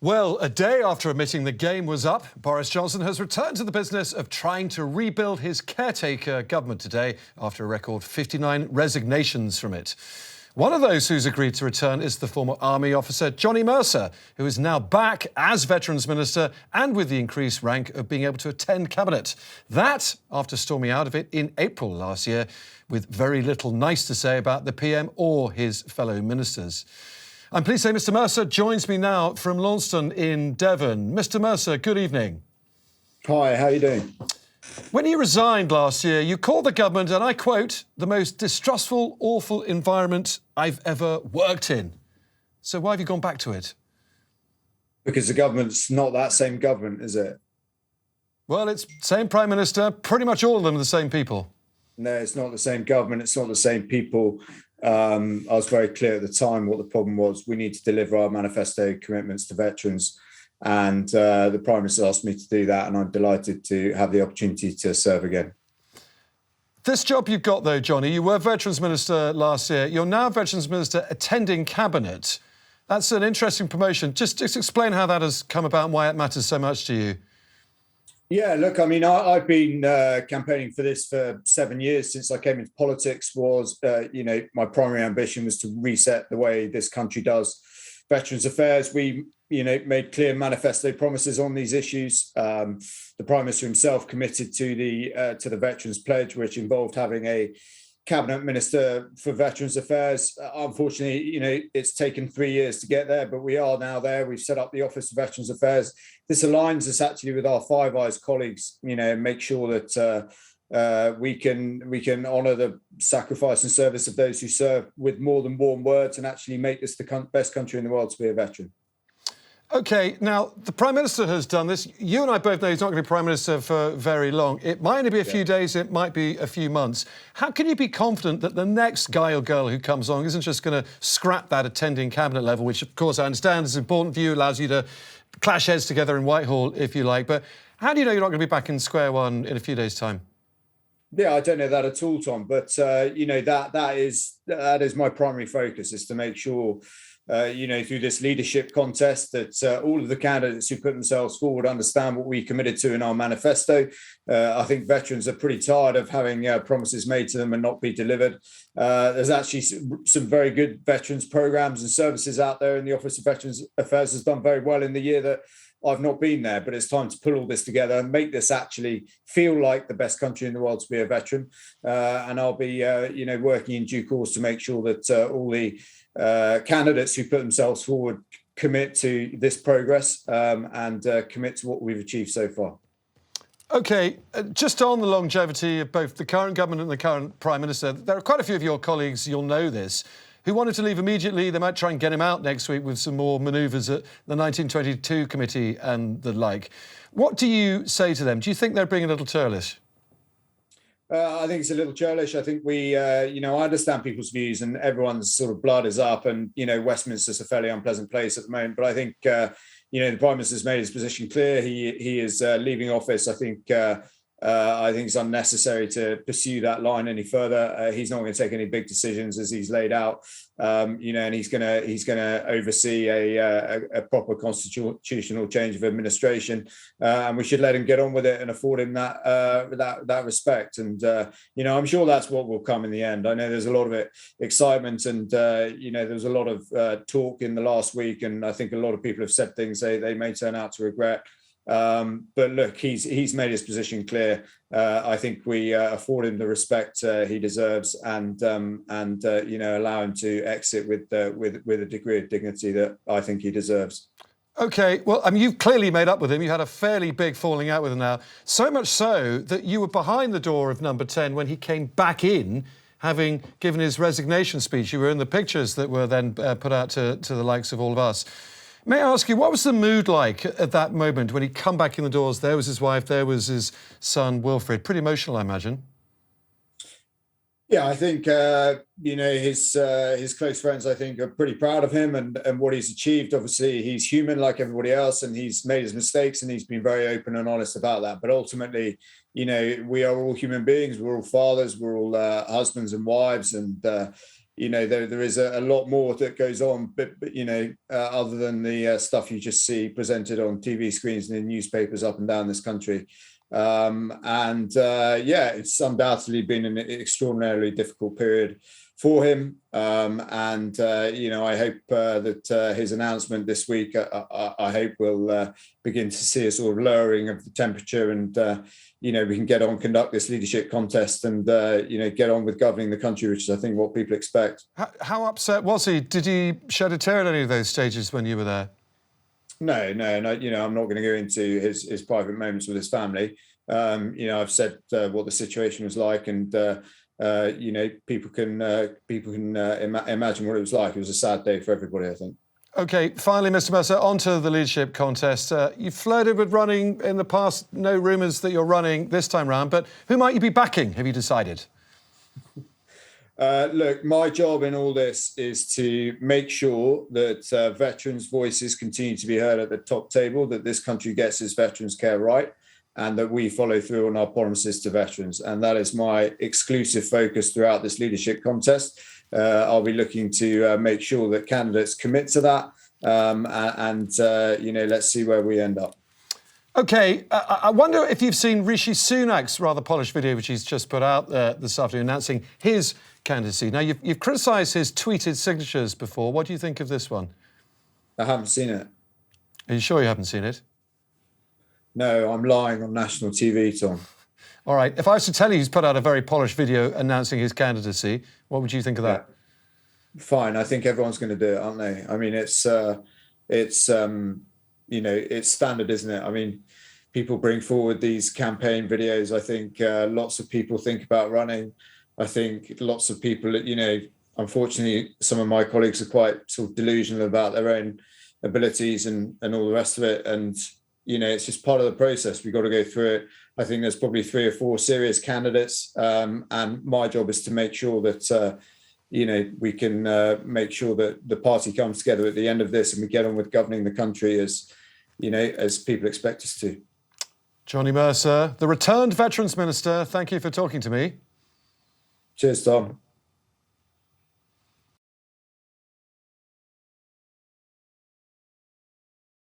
Well, a day after admitting the game was up, Boris Johnson has returned to the business of trying to rebuild his caretaker government today after a record 59 resignations from it. One of those who's agreed to return is the former army officer Johnny Mercer, who is now back as Veterans Minister and with the increased rank of being able to attend Cabinet. That after storming out of it in April last year with very little nice to say about the PM or his fellow ministers. I'm pleased to say Mr Mercer joins me now from Launceston in Devon. Mr Mercer, good evening. Hi, how are you doing? When you resigned last year, you called the government, and I quote, the most distrustful, awful environment I've ever worked in. So why have you gone back to it? Because the government's not that same government, is it? Well, it's same Prime Minister, pretty much all of them are the same people. No, it's not the same government, it's not the same people. I was very clear at the time what the problem was. We need to deliver our manifesto commitments to veterans. And the Prime Minister asked me to do that, and I'm delighted to have the opportunity to serve again. This job you've got, though, Johnny, you were Veterans Minister last year. You're now Veterans Minister attending Cabinet. That's an interesting promotion. Just explain how that has come about and why it matters so much to you. Yeah, look, I mean, I've been campaigning for this for 7 years since I came into politics. My primary ambition was to reset the way this country does Veterans Affairs. We, made clear manifesto promises on these issues. The Prime Minister himself committed to the Veterans Pledge, which involved having a Cabinet Minister for Veterans Affairs. Unfortunately, it's taken 3 years to get there, but we are now there. We've set up the Office of Veterans Affairs. This aligns us actually with our Five Eyes colleagues, make sure that we can honour the sacrifice and service of those who serve with more than warm words and actually make this the best country in the world to be a veteran. OK, now, the Prime Minister has done this. You and I both know he's not going to be Prime Minister for very long. It might only be a few days, it might be a few months. How can you be confident that the next guy or girl who comes along isn't just going to scrap that attending Cabinet level, which, of course, I understand is important for you, allows you to clash heads together in Whitehall, if you like. But how do you know you're not going to be back in square one in a few days' time? Yeah, I don't know that at all, Tom. But, that is my primary focus, is to make sure through this leadership contest that all of the candidates who put themselves forward understand what we committed to in our manifesto. I think veterans are pretty tired of having promises made to them and not be delivered. There's actually some very good veterans programs and services out there, and the Office of Veterans Affairs has done very well in the year that I've not been there, but it's time to pull all this together and make this actually feel like the best country in the world to be a veteran. And I'll be, working in due course to make sure that all the candidates who put themselves forward commit to this progress and commit to what we've achieved so far. OK, just on the longevity of both the current government and the current Prime Minister, there are quite a few of your colleagues, you'll know this, who wanted to leave immediately. They might try and get him out next week with some more manoeuvres at the 1922 committee and the like. What do you say to them? Do you think they're being a little churlish? I think it's a little churlish. I think I understand people's views, and everyone's sort of blood is up, and, Westminster's a fairly unpleasant place at the moment. But I think, the Prime Minister's made his position clear. He is leaving office. I think it's unnecessary to pursue that line any further. He's not going to take any big decisions as he's laid out, and he's going to oversee a proper constitutional change of administration, and we should let him get on with it and afford him that respect. And I'm sure that's what will come in the end. I know there's a lot of excitement, and there was a lot of talk in the last week, and I think a lot of people have said things they may turn out to regret. But look, he's made his position clear. I think we afford him the respect he deserves, and allow him to exit with a degree of dignity that I think he deserves. OK, well, I mean, you've clearly made up with him. You had a fairly big falling out with him now, so much so that you were behind the door of number 10 when he came back in, having given his resignation speech. You were in the pictures that were then put out to the likes of all of us. May I ask you, what was the mood like at that moment when he'd come back in the doors? There was his wife, there was his son, Wilfred. Pretty emotional, I imagine. Yeah, I think, his close friends, I think, are pretty proud of him and what he's achieved. Obviously, he's human like everybody else, and he's made his mistakes, and he's been very open and honest about that. But ultimately, we are all human beings. We're all fathers. We're all husbands and wives. And, there is a lot more that goes on, but other than the stuff you just see presented on TV screens and in newspapers up and down this country. It's undoubtedly been an extraordinarily difficult period for him. I hope that his announcement this week, I hope will begin to see a sort of lowering of the temperature, and we can get on, conduct this leadership contest, and get on with governing the country, which is, I think, what people expect. How upset was he? Did he shed a tear at any of those stages when you were there? No. I'm not going to go into his private moments with his family. I've said what the situation was like, and people can imagine what it was like. It was a sad day for everybody, I think. OK, finally, Mr. Mercer, on to the leadership contest. You flirted with running in the past. No rumours that you're running this time round, but who might you be backing? Have you decided? Look, my job in all this is to make sure that veterans' voices continue to be heard at the top table, that this country gets its veterans' care right, and that we follow through on our promises to veterans. And that is my exclusive focus throughout this leadership contest. I'll be looking to make sure that candidates commit to that, let's see where we end up. OK, I wonder if you've seen Rishi Sunak's rather polished video, which he's just put out this afternoon, announcing his candidacy. Now, you've criticised his tweeted signatures before. What do you think of this one? I haven't seen it. Are you sure you haven't seen it? No, I'm lying on national TV, Tom. All right. If I was to tell you he's put out a very polished video announcing his candidacy, what would you think of that? Yeah. Fine. I think everyone's going to do it, aren't they? I mean, it's standard, isn't it? I mean, people bring forward these campaign videos. I think lots of people think about running. I think lots of people, unfortunately, some of my colleagues are quite sort of delusional about their own abilities and all the rest of it. And it's just part of the process. We've got to go through it. I think there's probably 3 or 4 serious candidates. And my job is to make sure that, we can make sure that the party comes together at the end of this and we get on with governing the country as people expect us to. Johnny Mercer, the returned Veterans Minister, thank you for talking to me. Cheers, Tom.